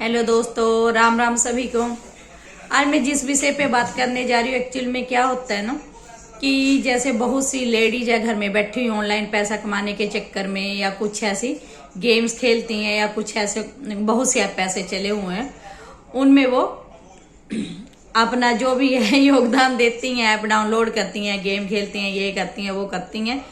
Hello दोस्तों, राम राम सभी को। आज मैं जिस विषय पे बात करने जा रही हूँ, एक्चुअल में क्या होता है ना कि जैसे बहुत सी लेडीज है घर में बैठी हुई ऑनलाइन पैसा कमाने के चक्कर में, या कुछ ऐसी गेम्स खेलती हैं, या कुछ ऐसे बहुत से पैसे चले हुए हैं, उनमें वो अपना जो भी है योगदान देती हैं, ऐप डाउनलोड करती हैं, गेम खेलती हैं, ये करती हैं, वो करती हैं,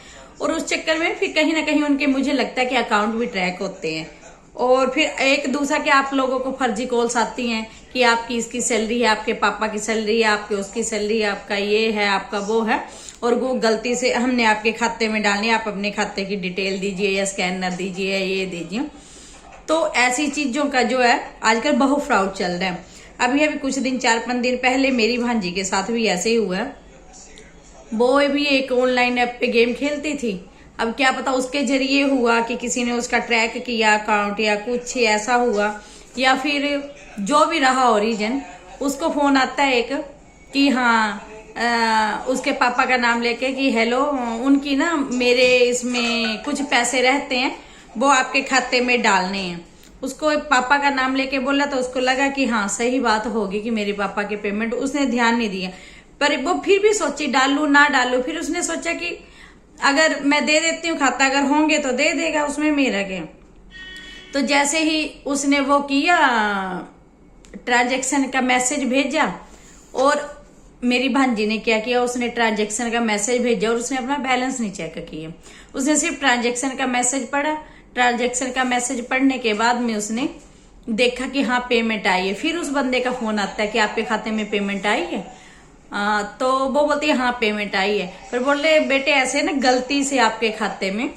और उस चक्कर में फिर कहीं ना कहीं उनके, मुझे लगता है कि अकाउंट भी ट्रैक होते हैं। और फिर एक दूसरा के आप लोगों को फर्जी कॉल्स आती हैं कि आपकी इसकी सैलरी है, आपके पापा की सैलरी है, आपके उसकी सैलरी है, आपका ये है, आपका वो है, और वो गलती से हमने आपके खाते में डालनी है, आप अपने खाते की डिटेल दीजिए या स्कैनर दीजिए या ये दीजिए। तो ऐसी चीजों का जो है आजकल बहुत फ्रॉड चल रहा है। अभी कुछ दिन 4-5 दिन पहले मेरी भांजी के साथ भी ऐसे ही हुआ है। वो भी एक ऑनलाइन ऐप पे गेम खेलती थी। अब क्या पता उसके जरिए हुआ कि किसी ने उसका ट्रैक किया अकाउंट, या कुछ ऐसा हुआ, या फिर जो भी रहा ओरिजिन, उसको फोन आता है एक कि हाँ उसके पापा का नाम लेके कि हेलो, उनकी ना मेरे इसमें कुछ पैसे रहते हैं, वो आपके खाते में डालने हैं। उसको पापा का नाम लेके बोला तो उसको लगा कि हाँ सही बात होगी कि मेरे पापा के पेमेंट, उसने ध्यान नहीं दिया। पर वो फिर भी सोची डालू ना डालू, फिर उसने सोचा कि अगर मैं दे देती हूँ खाता, अगर होंगे तो दे देगा, उसमें मेरा क्या। तो जैसे ही उसने वो किया, ट्रांजैक्शन का मैसेज भेजा, और मेरी भांजी ने क्या किया, उसने ट्रांजैक्शन का मैसेज भेजा और उसने अपना बैलेंस नहीं चेक किया। उसने सिर्फ ट्रांजैक्शन का मैसेज पढ़ा। ट्रांजैक्शन का मैसेज पढ़ने के बाद में उसने देखा कि हाँ पेमेंट आई है। फिर उस बंदे का फोन आता है कि आपके खाते में पेमेंट आई है। तो वो बोलती है हाँ पेमेंट आई है। फिर बोले बेटे ऐसे ना गलती से आपके खाते में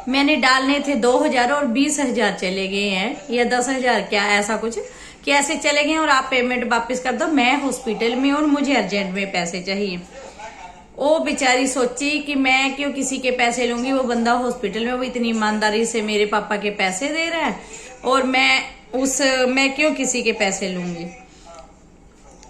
मैंने डालने थे 2000 और 20,000 चले गए हैं, या 10,000 क्या ऐसा कुछ, कि ऐसे चले गए और आप पेमेंट वापस कर दो, मैं हॉस्पिटल में और मुझे अर्जेंट में पैसे चाहिए। वो बेचारी सोची कि मैं क्यों किसी के पैसे लूंगी, वो बंदा हॉस्पिटल में, वो इतनी ईमानदारी से मेरे पापा के पैसे दे रहा है, और मैं क्यों किसी के पैसे लूंगी।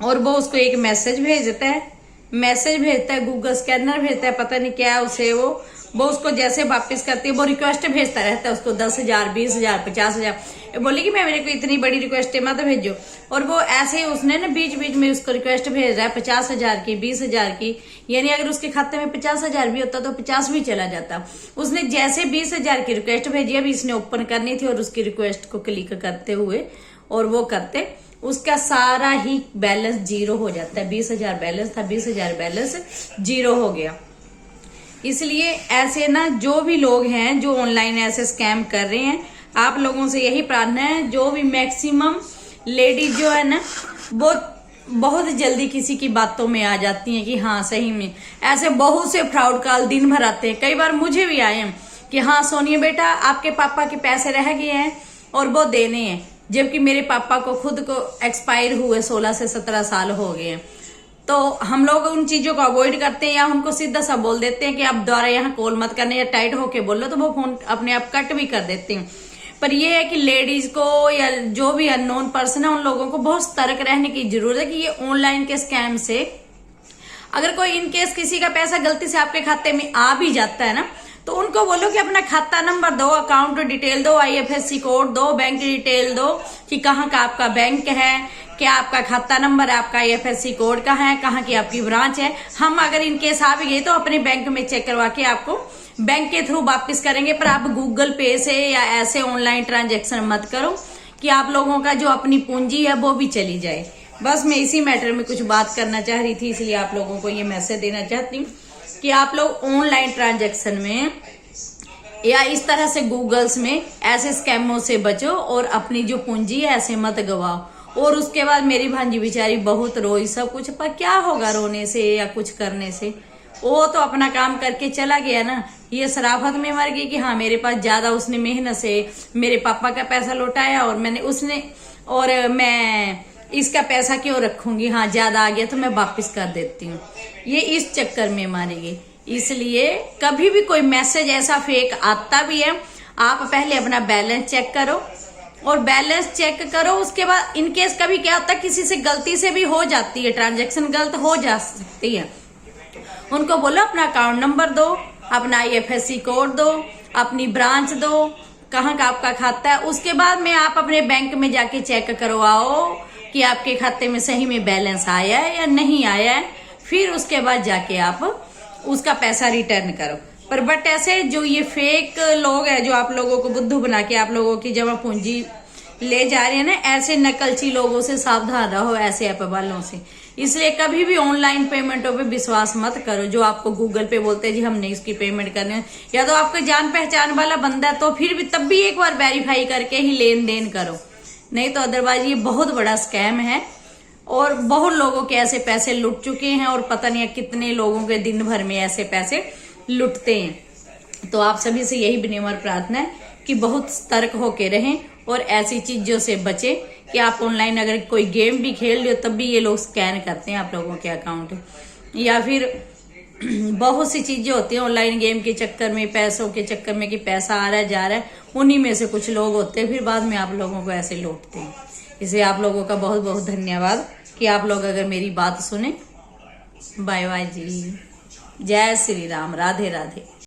और वो उसको एक मैसेज भेजता है, गूगल स्कैनर भेजता है, पता नहीं क्या है उसे। वो उसको जैसे वापस करती है, वो रिक्वेस्ट भेजता रहता है उसको 10,000, 20,000, 50,000। बोली कि मैं मेरे को इतनी बड़ी रिक्वेस्ट है मत भेजो। और वो ऐसे ही उसने ना बीच बीच में उसको रिक्वेस्ट भेज रहा है 50,000 की, 20,000 की, यानी अगर उसके खाते में 50,000 भी होता तो 50 भी चला जाता। उसने जैसे 20,000 की रिक्वेस्ट भेजी, अभी इसने ओपन करनी थी, और उसकी रिक्वेस्ट को क्लिक करते हुए और वो करते, उसका सारा ही बैलेंस जीरो हो जाता है। 20,000 बैलेंस था, 20,000 बैलेंस जीरो हो गया। इसलिए ऐसे ना जो भी लोग हैं जो ऑनलाइन ऐसे स्कैम कर रहे हैं, आप लोगों से यही प्रार्थना है, जो भी मैक्सिमम लेडीज जो है ना, वो बहुत जल्दी किसी की बातों में आ जाती हैं कि हाँ सही में ऐसे बहुत से फ्रॉड कॉल दिन भर आते हैं। कई बार मुझे भी आए हैं कि हाँ सोनिया बेटा आपके पापा के पैसे रह गए हैं और वो देने हैं, जबकि मेरे पापा को खुद को एक्सपायर हुए 16 से 17 साल हो गए हैं। तो हम लोग उन चीजों को अवॉइड करते हैं, या उनको सीधा सा बोल देते हैं कि आप दोबारा यहाँ कॉल मत करने, या टाइट होके बोलो, तो वो फोन अपने आप कट भी कर देते हैं। पर ये है कि लेडीज को या जो भी अननोन पर्सन है, उन लोगों को बहुत सतर्क रहने की जरूरत है कि ये ऑनलाइन के स्कैम से अगर कोई इनकेस किसी का पैसा गलती से आपके खाते में आ भी जाता है ना, तो उनको बोलो कि अपना खाता नंबर दो, अकाउंट डिटेल दो, IFSC कोड दो, बैंक डिटेल दो कि कहाँ का आपका बैंक है, क्या आपका खाता नंबर है, आपका IFSC कोड कहाँ है, कहाँ की आपकी ब्रांच है। हम अगर इनकेस आ भी गए तो अपने बैंक में चेक करवा के आपको बैंक के थ्रू वापस करेंगे। पर आप गूगल पे से या ऐसे ऑनलाइन ट्रांजेक्शन मत करो कि आप लोगों का जो अपनी पूंजी है वो भी चली जाए। बस मैं इसी मैटर में कुछ बात करना चाह रही थी, इसलिए आप लोगों को ये मैसेज देना चाहती हूँ कि आप लोग ऑनलाइन ट्रांजैक्शन में या इस तरह से गूगल्स में ऐसे स्कैमों से बचो, और अपनी जो पूंजी है ऐसे मत गवाओ। और उसके बाद मेरी भांजी बेचारी बहुत रोई, सब कुछ, पर क्या होगा रोने से या कुछ करने से, वो तो अपना काम करके चला गया ना। ये शराफत में मर गई कि हाँ मेरे पास ज्यादा, उसने मेहनत से मेरे पापा का पैसा लौटाया और मैं इसका पैसा क्यों रखूंगी, हाँ ज्यादा आ गया तो मैं वापस कर देती हूँ। ये इस चक्कर में मारेगी। इसलिए कभी भी कोई मैसेज ऐसा फेक आता भी है, आप पहले अपना बैलेंस चेक करो, और बैलेंस चेक करो उसके बाद इनकेस कभी क्या होता है किसी से गलती से भी हो जाती है, ट्रांजैक्शन गलत हो जा सकती है, उनको बोलो अपना अकाउंट नंबर दो, अपना IFSC कोड दो, अपनी ब्रांच दो, कहाँ का आपका खाता है। उसके बाद में आप अपने बैंक में जाके चेक करवाओ कि आपके खाते में सही में बैलेंस आया है या नहीं आया है, फिर उसके बाद जाके आप उसका पैसा रिटर्न करो। पर बट ऐसे जो ये फेक लोग हैं जो आप लोगों को बुद्धू बना के आप लोगों की जमा पूंजी ले जा रहे हैं ना, ऐसे नकलची लोगों से सावधान रहो, ऐसे ऐप वालों से। इसलिए कभी भी ऑनलाइन पेमेंटों पे विश्वास मत करो। जो आपको गूगल पे बोलते हैं जी हमने इसकी पेमेंट करनी है, या तो आपका जान पहचान वाला बंदा तो फिर भी तब भी एक बार वेरीफाई करके ही लेन देन करो, नहीं तो अदरवाइज ये बहुत बड़ा स्कैम है और बहुत लोगों के ऐसे पैसे लुट चुके हैं और पता नहीं कितने लोगों के दिन भर में ऐसे पैसे लुटते हैं। तो आप सभी से यही विनम्र प्रार्थना है कि बहुत सतर्क होके रहें और ऐसी चीजों से बचें कि आप ऑनलाइन अगर कोई गेम भी खेल रहे हो तब भी ये लोग स्कैन करते हैं आप लोगों के अकाउंट, या फिर बहुत सी चीजें होती हैं ऑनलाइन गेम के चक्कर में, पैसों के चक्कर में कि पैसा आ रहा है जा रहा है, उन्हीं में से कुछ लोग होते हैं फिर बाद में आप लोगों को ऐसे लूटते हैं। इसलिए आप लोगों का बहुत बहुत धन्यवाद कि आप लोग अगर मेरी बात सुने। बाय बाय जी, जय श्री राम, राधे राधे।